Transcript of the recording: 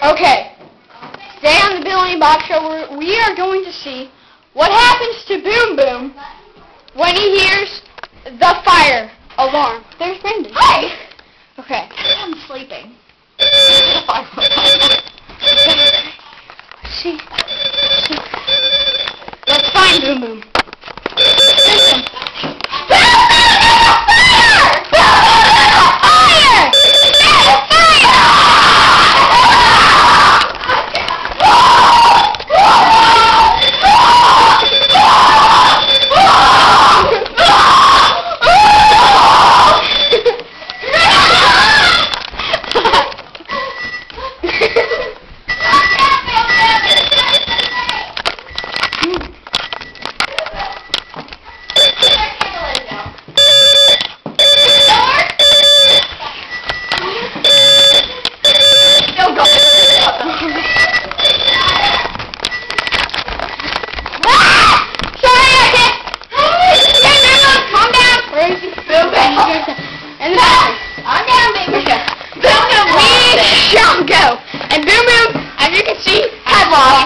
Okay. Today on the Billy and Bob Show, we are going to see what happens to Boom Boom when he hears the fire alarm. There's Brandon. Hi! Okay. I'm sleeping. See. Let's find Boom Boom. I'm down, baby. Boom Boom, we shall go. And Boom Boom, as you can see, had lost.